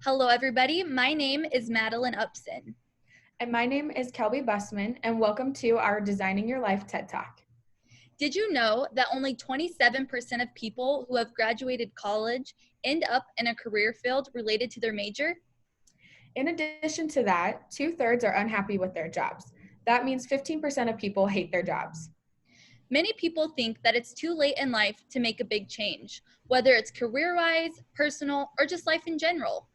Hello, everybody. My name is Madeline Upson. And my name is Kelby Busmann, and welcome to our Designing Your Life TED Talk. Did you know that only 27% of people who have graduated college end up in a career field related to their major? In addition to that, 2/3 are unhappy with their jobs. That means 15% of people hate their jobs. Many people think that it's too late in life to make a big change, whether it's career-wise, personal, or just life in general.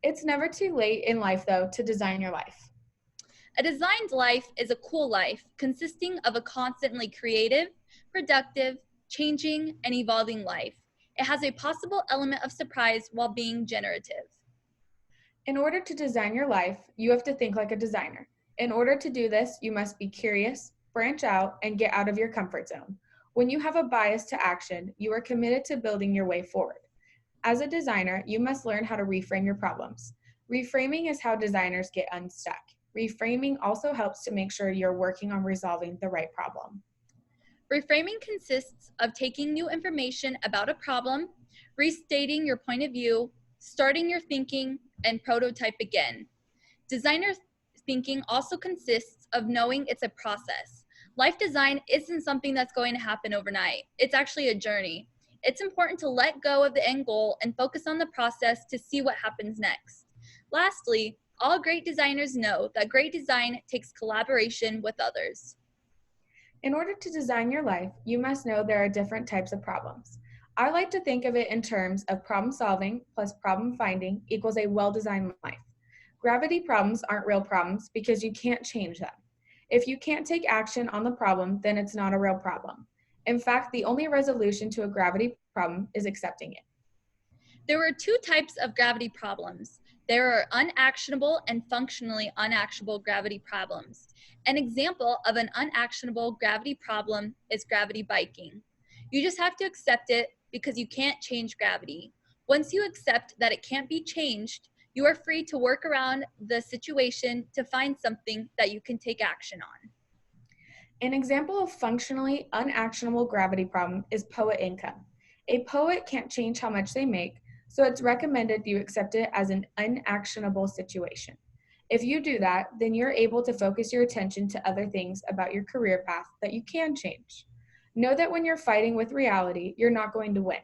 It's never too late in life, though, to design your life. A designed life is a cool life consisting of a constantly creative, productive, changing, and evolving life. It has a possible element of surprise while being generative. In order to design your life, you have to think like a designer. In order to do this, you must be curious, branch out, and get out of your comfort zone. When you have a bias to action, you are committed to building your way forward. As a designer, you must learn how to reframe your problems. Reframing is how designers get unstuck. Reframing also helps to make sure you're working on resolving the right problem. Reframing consists of taking new information about a problem, restating your point of view, starting your thinking, and prototype again. Designer thinking also consists of knowing it's a process. Life design isn't something that's going to happen overnight. It's actually a journey. It's important to let go of the end goal and focus on the process to see what happens next. Lastly, all great designers know that great design takes collaboration with others. In order to design your life, you must know there are different types of problems. I like to think of it in terms of problem solving plus problem finding equals a well-designed life. Gravity problems aren't real problems because you can't change them. If you can't take action on the problem, then it's not a real problem. In fact, the only resolution to a gravity problem is accepting it. There are two types of gravity problems. There are unactionable and functionally unactionable gravity problems. An example of an unactionable gravity problem is gravity biking. You just have to accept it because you can't change gravity. Once you accept that it can't be changed, you are free to work around the situation to find something that you can take action on. An example of functionally unactionable gravity problem is poet income. A poet can't change how much they make, so it's recommended you accept it as an unactionable situation. If you do that, then you're able to focus your attention to other things about your career path that you can change. Know that when you're fighting with reality, you're not going to win.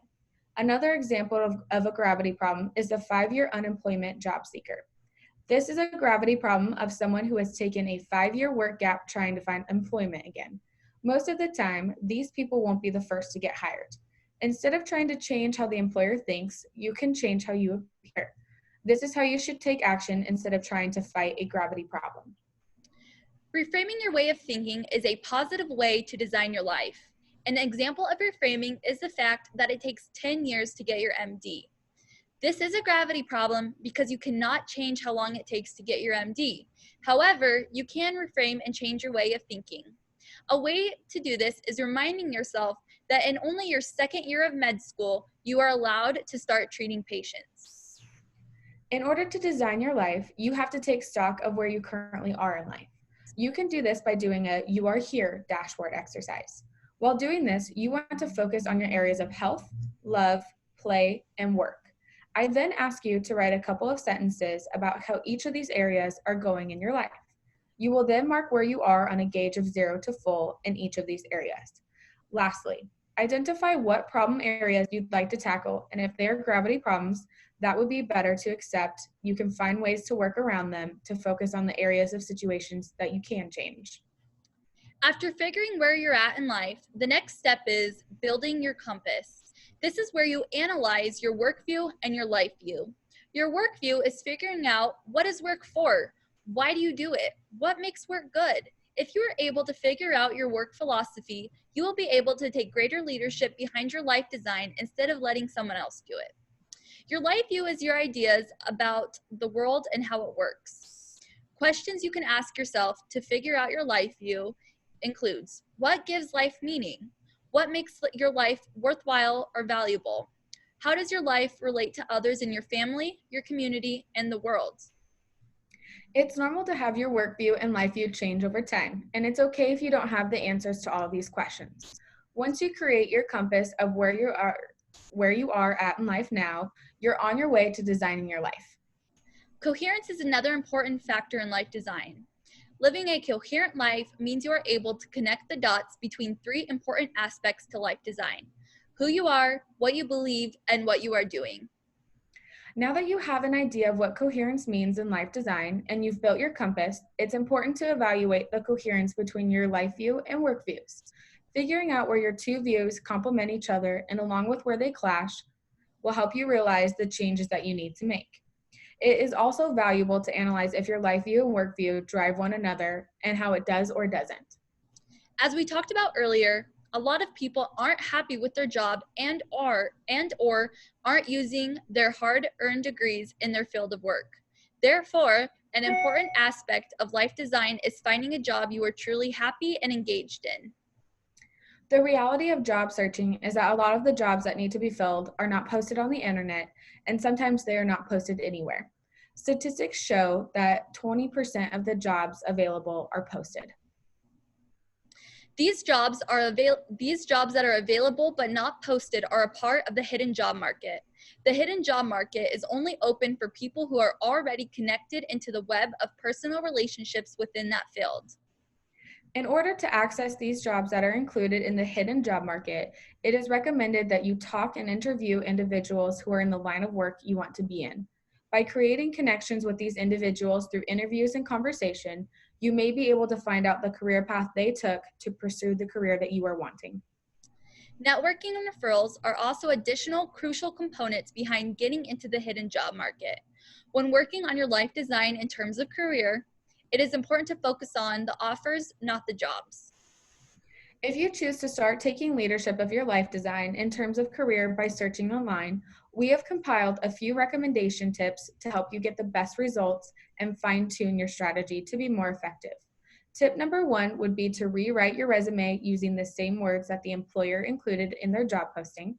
Another example of a gravity problem is the 5-year unemployment job seeker. This is a gravity problem of someone who has taken a 5-year work gap trying to find employment again. Most of the time, these people won't be the first to get hired. Instead of trying to change how the employer thinks, you can change how you appear. This is how you should take action instead of trying to fight a gravity problem. Reframing your way of thinking is a positive way to design your life. An example of reframing is the fact that it takes 10 years to get your MD. This is a gravity problem because you cannot change how long it takes to get your MD. However, you can reframe and change your way of thinking. A way to do this is reminding yourself that in only your second year of med school, you are allowed to start treating patients. In order to design your life, you have to take stock of where you currently are in life. You can do this by doing a "you are here" dashboard exercise. While doing this, you want to focus on your areas of health, love, play, and work. I then ask you to write a couple of sentences about how each of these areas are going in your life. You will then mark where you are on a gauge of 0 to full in each of these areas. Lastly, identify what problem areas you'd like to tackle, and if they're gravity problems, that would be better to accept. You can find ways to work around them to focus on the areas of situations that you can change. After figuring where you're at in life, the next step is building your compass. This is where you analyze your work view and your life view. Your work view is figuring out what is work for? Why do you do it? What makes work good? If you are able to figure out your work philosophy, you will be able to take greater leadership behind your life design instead of letting someone else do it. Your life view is your ideas about the world and how it works. Questions you can ask yourself to figure out your life view includes: what gives life meaning? What makes your life worthwhile or valuable? How does your life relate to others in your family, your community, and the world? It's normal to have your work view and life view change over time, and it's okay if you don't have the answers to all of these questions. Once you create your compass of where you are where you are at in life now, you're on your way to designing your life. Coherence is another important factor in life design. Living a coherent life means you are able to connect the dots between three important aspects to life design: who you are, what you believe, and what you are doing. Now that you have an idea of what coherence means in life design and you've built your compass, it's important to evaluate the coherence between your life view and work views. Figuring out where your two views complement each other and along with where they clash will help you realize the changes that you need to make. It is also valuable to analyze if your life view and work view drive one another and how it does or doesn't. As we talked about earlier, a lot of people aren't happy with their job and/or aren't using their hard-earned degrees in their field of work. Therefore, an important aspect of life design is finding a job you are truly happy and engaged in. The reality of job searching is that a lot of the jobs that need to be filled are not posted on the internet, and sometimes they are not posted anywhere. Statistics show that 20% of the jobs available are posted. These jobs that are available but not posted are a part of the hidden job market. The hidden job market is only open for people who are already connected into the web of personal relationships within that field. In order to access these jobs that are included in the hidden job market, it is recommended that you talk and interview individuals who are in the line of work you want to be in. By creating connections with these individuals through interviews and conversation, you may be able to find out the career path they took to pursue the career that you are wanting. Networking and referrals are also additional crucial components behind getting into the hidden job market. When working on your life design in terms of career, it is important to focus on the offers, not the jobs. If you choose to start taking leadership of your life design in terms of career by searching online, we have compiled a few recommendation tips to help you get the best results and fine-tune your strategy to be more effective. Tip number 1 would be to rewrite your resume using the same words that the employer included in their job posting.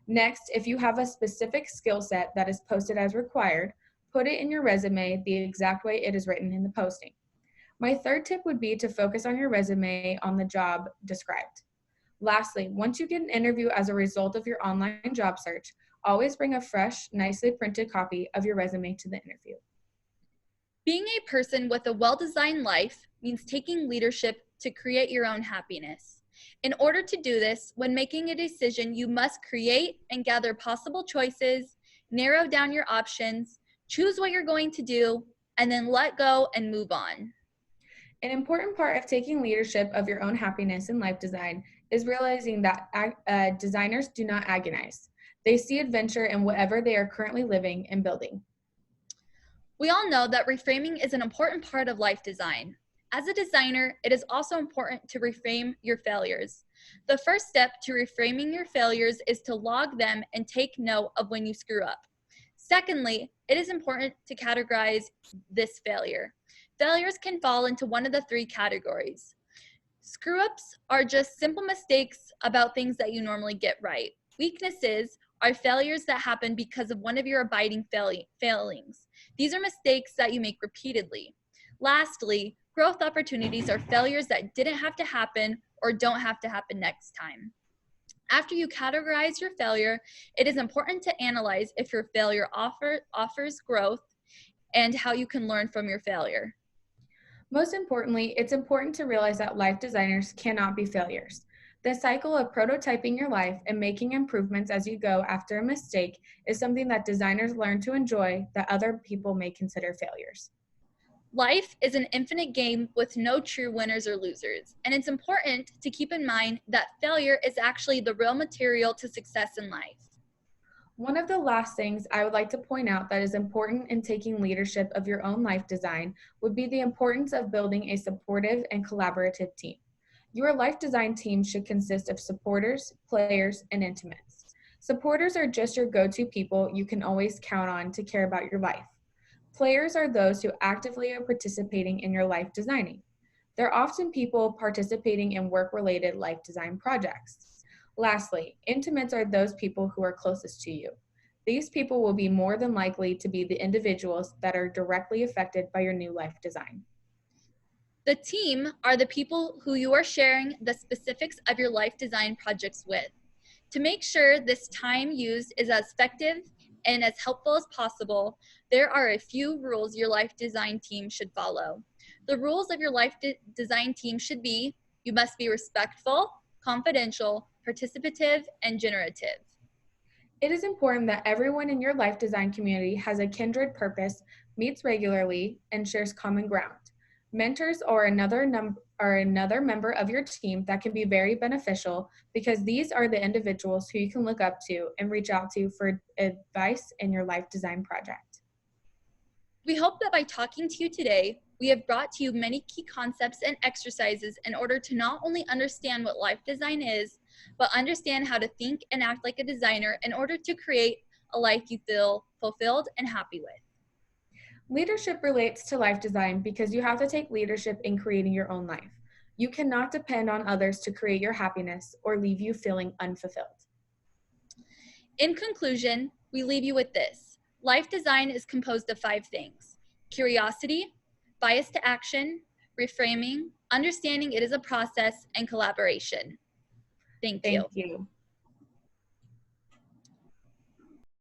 Next, if you have a specific skill set that is posted as required, put it in your resume the exact way it is written in the posting. My third tip would be to focus on your resume on the job described. Lastly, once you get an interview as a result of your online job search, always bring a fresh, nicely printed copy of your resume to the interview. Being a person with a well-designed life means taking leadership to create your own happiness. In order to do this, when making a decision, you must create and gather possible choices, narrow down your options, choose what you're going to do, and then let go and move on. An important part of taking leadership of your own happiness in life design is realizing that designers do not agonize. They see adventure in whatever they are currently living and building. We all know that reframing is an important part of life design. As a designer, it is also important to reframe your failures. The first step to reframing your failures is to log them and take note of when you screw up. Secondly, it is important to categorize this failure. Failures can fall into one of the three categories. Screw-ups are just simple mistakes about things that you normally get right. Weaknesses are failures that happen because of one of your abiding failings. These are mistakes that you make repeatedly. Lastly, growth opportunities are failures that didn't have to happen or don't have to happen next time. After you categorize your failure, it is important to analyze if your failure offers growth and how you can learn from your failure. Most importantly, it's important to realize that life designers cannot be failures. The cycle of prototyping your life and making improvements as you go after a mistake is something that designers learn to enjoy that other people may consider failures. Life is an infinite game with no true winners or losers, and it's important to keep in mind that failure is actually the real material to success in life. One of the last things I would like to point out that is important in taking leadership of your own life design would be the importance of building a supportive and collaborative team. Your life design team should consist of supporters, players, and intimates. Supporters are just your go-to people you can always count on to care about your life. Players are those who actively are participating in your life designing. They're often people participating in work-related life design projects. Lastly, intimates are those people who are closest to you. These people will be more than likely to be the individuals that are directly affected by your new life design. The team are the people who you are sharing the specifics of your life design projects with. To make sure this time used is as effective and as helpful as possible, there are a few rules your life design team should follow. The rules of your life design team should be: you must be respectful, confidential, participative, and generative. It is important that everyone in your life design community has a kindred purpose, meets regularly, and shares common ground. Mentors are another member of your team that can be very beneficial, because these are the individuals who you can look up to and reach out to for advice in your life design project. We hope that by talking to you today, we have brought to you many key concepts and exercises in order to not only understand what life design is, but understand how to think and act like a designer in order to create a life you feel fulfilled and happy with. Leadership relates to life design because you have to take leadership in creating your own life. You cannot depend on others to create your happiness or leave you feeling unfulfilled. In conclusion, we leave you with this. Life design is composed of 5 things: curiosity, bias to action, reframing, understanding it is a process, and collaboration. Thank you. Thank you.